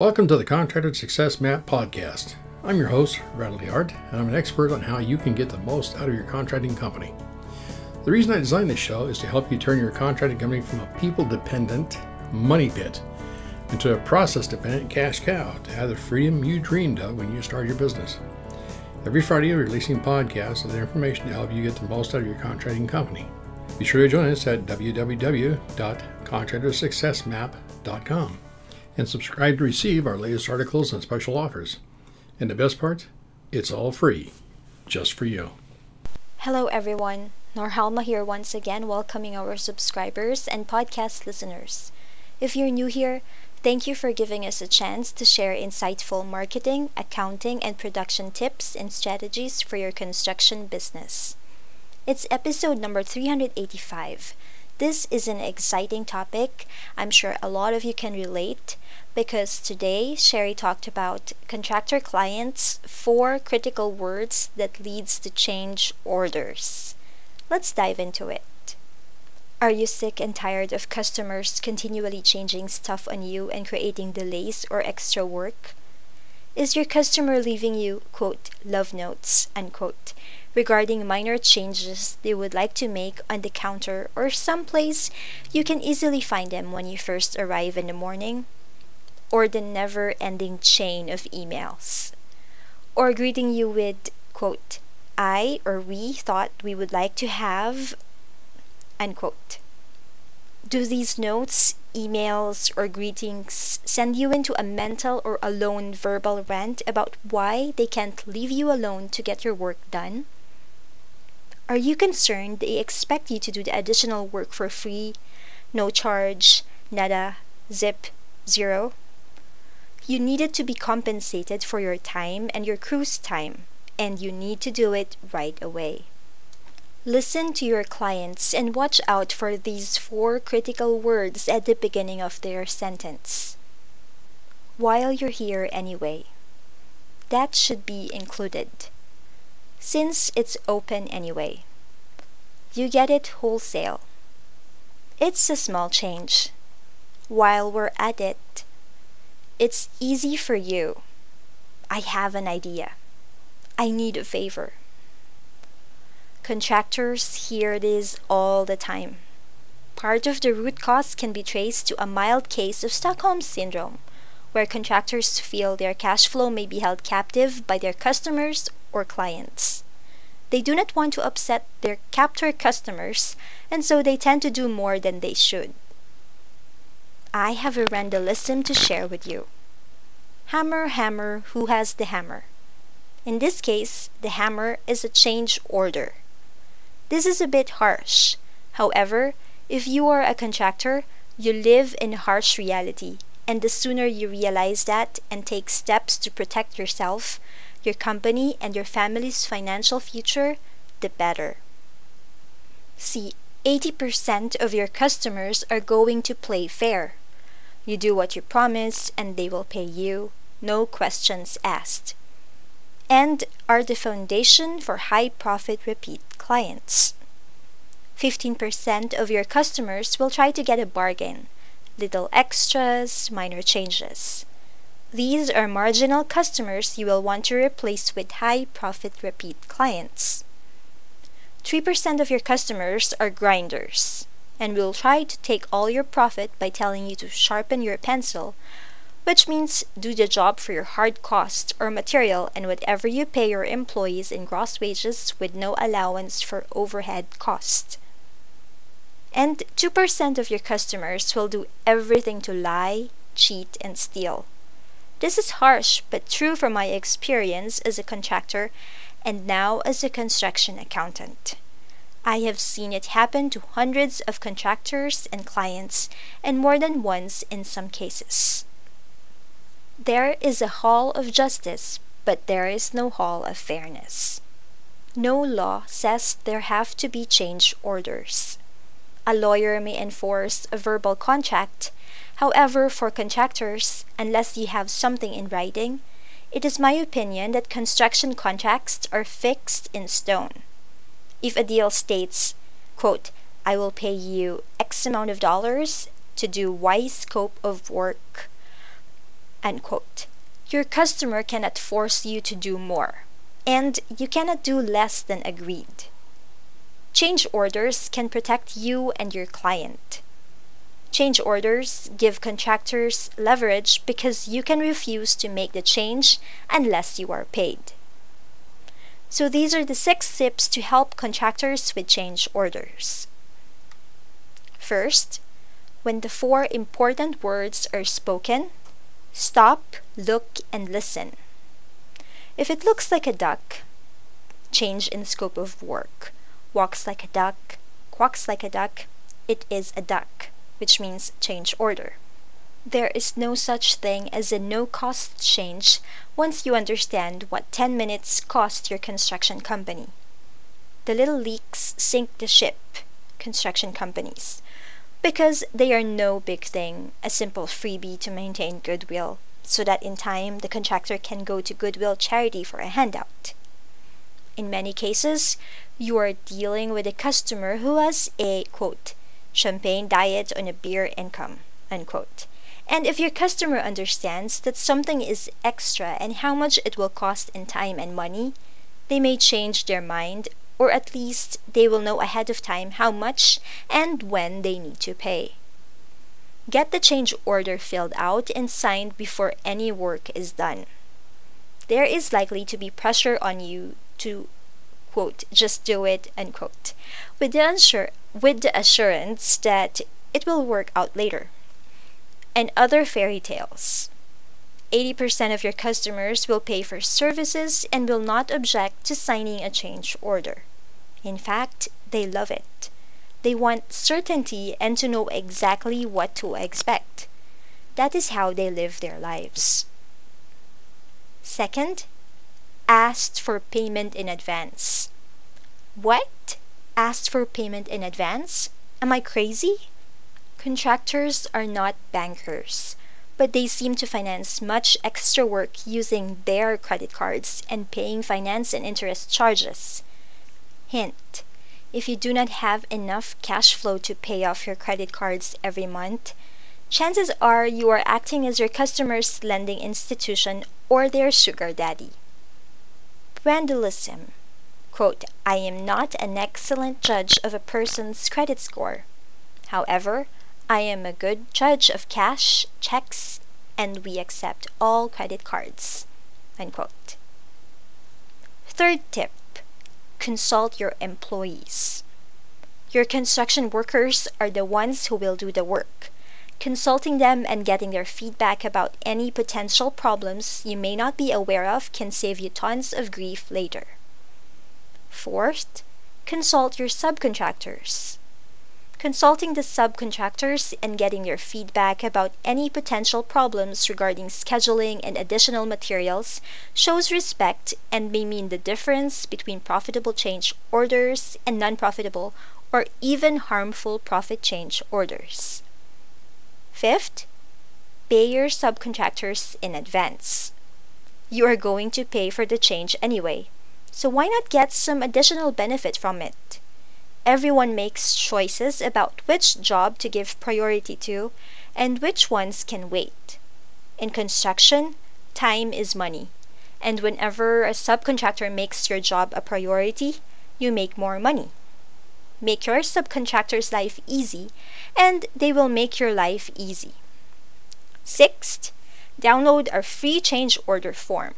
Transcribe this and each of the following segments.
Welcome to the Contractor Success Map podcast. I'm your host, Randalism, and I'm an expert on how you can get the most out of your contracting company. The reason I designed this show is to help you turn your contracting company from a people-dependent money pit into a process-dependent cash cow to have the freedom you dreamed of when you started your business. Every Friday, we're releasing podcasts with information to help you get the most out of your contracting company. Be sure to join us at www.contractorsuccessmap.com. and subscribe to receive our latest articles and special offers. And the best part, it's all free, just for you. Hello everyone, Norhalma here once again, welcoming our subscribers and podcast listeners. If you're new here, thank you for giving us a chance to share insightful marketing, accounting, and production tips and strategies for your construction business. It's episode number 385. This is an exciting topic. I'm sure a lot of you can relate because today Sherry talked about contractor clients, 4 critical words that leads to change orders. Let's dive into it. Are you sick and tired of customers continually changing stuff on you and creating delays or extra work? Is your customer leaving you, quote, love notes, unquote, regarding minor changes they would like to make on the counter or someplace you can easily find them when you first arrive in the morning? Or the never-ending chain of emails? Or greeting you with, quote, I or we thought we would like to have, unquote. Do these notes, emails, or greetings send you into a mental or a lone verbal rant about why they can't leave you alone to get your work done? Are you concerned they expect you to do the additional work for free, no charge, nada, zip, zero? You needed to be compensated for your time and your crew's time, and you need to do it right away. Listen to your clients and watch out for these 4 critical words at the beginning of their sentence. While you're here anyway. That should be included, since it's open anyway. You get it wholesale. It's a small change. While we're at it, it's easy for you. I have an idea. I need a favor. Contractors hear this all the time. Part of the root cause can be traced to a mild case of Stockholm Syndrome, where contractors feel their cash flow may be held captive by their customers or clients. They do not want to upset their Captor-Customers, and so they tend to do more than they should. I have a Randalism to share with you. Hammer, hammer, who has the hammer? In this case, the hammer is a change order. This is a bit harsh. However, if you are a contractor, you live in harsh reality, and the sooner you realize that and take steps to protect yourself, your company, and your family's financial future, the better. See, 80% of your customers are going to play fair. You do what you promise and they will pay you, no questions asked, and are the foundation for high profit repeat clients. 15% of your customers will try to get a bargain, little extras, minor changes. These are marginal customers you will want to replace with high profit repeat clients. 3% of your customers are grinders and will try to take all your profit by telling you to sharpen your pencil, which means do the job for your hard cost or material and whatever you pay your employees in gross wages with no allowance for overhead cost. And 2% of your customers will do everything to lie, cheat, and steal. This is harsh but true from my experience as a contractor and now as a construction accountant. I have seen it happen to hundreds of contractors and clients, and more than once in some cases. There is a hall of justice, but there is no hall of fairness. No law says there have to be change orders. A lawyer may enforce a verbal contract. However, for contractors, unless you have something in writing, it is my opinion that construction contracts are fixed in stone. If a deal states, quote, I will pay you X amount of dollars to do Y scope of work, Unquote. Your customer cannot force you to do more, and you cannot do less than agreed. Change orders can protect you and your client. Change orders give contractors leverage because you can refuse to make the change unless you are paid. So these are the 6 tips to help contractors with change orders. First, when the 4 important words are spoken, stop, look, and listen. If it looks like a duck, change in scope of work. Walks like a duck, quacks like a duck, it is a duck, which means change order. There is no such thing as a no-cost change once you understand what 10 minutes cost your construction company. The little leaks sink the ship, construction companies, because they are no big thing, a simple freebie to maintain goodwill, so that in time the contractor can go to goodwill charity for a handout. In many cases, you are dealing with a customer who has a, quote, champagne diet on a beer income, unquote. And if your customer understands that something is extra and how much it will cost in time and money, they may change their mind, or at least they will know ahead of time how much and when they need to pay. Get the change order filled out and signed before any work is done. There is likely to be pressure on you to, quote, just do it, unquote, with the assurance that it will work out later. And other fairy tales. 80% of your customers will pay for services and will not object to signing a change order. In fact, they love it. They want certainty and to know exactly what to expect. That is how they live their lives. Second, asked for payment in advance. What? Asked for payment in advance? Am I crazy? Contractors are not bankers, but they seem to finance much extra work using their credit cards and paying finance and interest charges. Hint: if you do not have enough cash flow to pay off your credit cards every month, chances are you are acting as your customer's lending institution or their sugar daddy. Randalism. Quote, I am not an excellent judge of a person's credit score. However, I am a good judge of cash, checks, and we accept all credit cards. Unquote. Third tip, consult your employees. Your construction workers are the ones who will do the work. Consulting them and getting their feedback about any potential problems you may not be aware of can save you tons of grief later. Fourth, consult your subcontractors. Consulting the subcontractors and getting their feedback about any potential problems regarding scheduling and additional materials shows respect and may mean the difference between profitable change orders and non-profitable or even harmful profit change orders. Fifth, pay your subcontractors in advance. You are going to pay for the change anyway, so why not get some additional benefit from it? Everyone makes choices about which job to give priority to and which ones can wait. In construction, time is money, and whenever a subcontractor makes your job a priority, you make more money. Make your subcontractor's life easy, and they will make your life easy. Sixth, download our free change order form.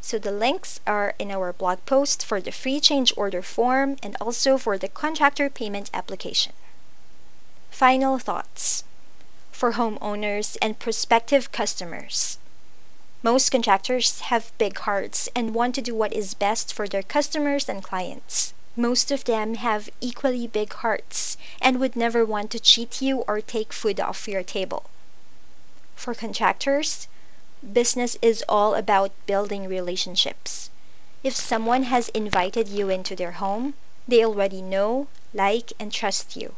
So the links are in our blog post for the free change order form and also for the contractor payment application. Final thoughts for homeowners and prospective customers. Most contractors have big hearts and want to do what is best for their customers and clients. Most of them have equally big hearts and would never want to cheat you or take food off your table. For contractors, business is all about building relationships. If someone has invited you into their home, they already know, like, and trust you.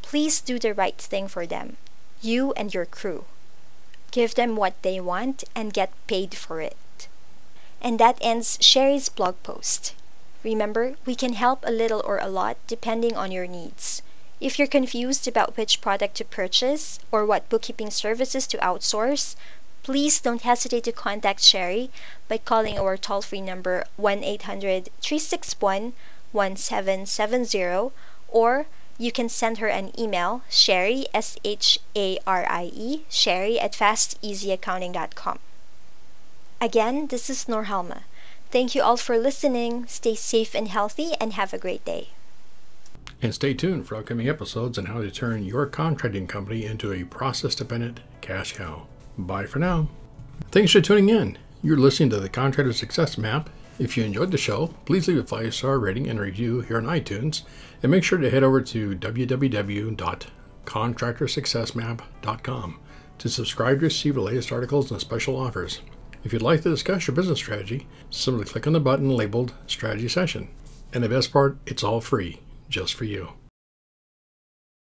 Please do the right thing for them, you and your crew. Give them what they want and get paid for it. And that ends Sherry's blog post. Remember, we can help a little or a lot depending on your needs. If you're confused about which product to purchase or what bookkeeping services to outsource, Please don't hesitate to contact Sherry by calling our toll-free number 1-800-361-1770, or you can send her an email, Sherry, Sharie, Sherry at fasteasyaccounting.com. Again, this is Norhalma. Thank you all for listening. Stay safe and healthy, and have a great day. And stay tuned for upcoming episodes on how to turn your contracting company into a process-dependent cash cow. Bye for now. Thanks for tuning in. You're listening to the Contractor Success Map. If you enjoyed the show, please leave a 5-star rating and review here on iTunes, and make sure to head over to www.contractorsuccessmap.com to subscribe to receive the latest articles and special offers. If you'd like to discuss your business strategy, simply click on the button labeled Strategy Session. And the best part, it's all free, just for you.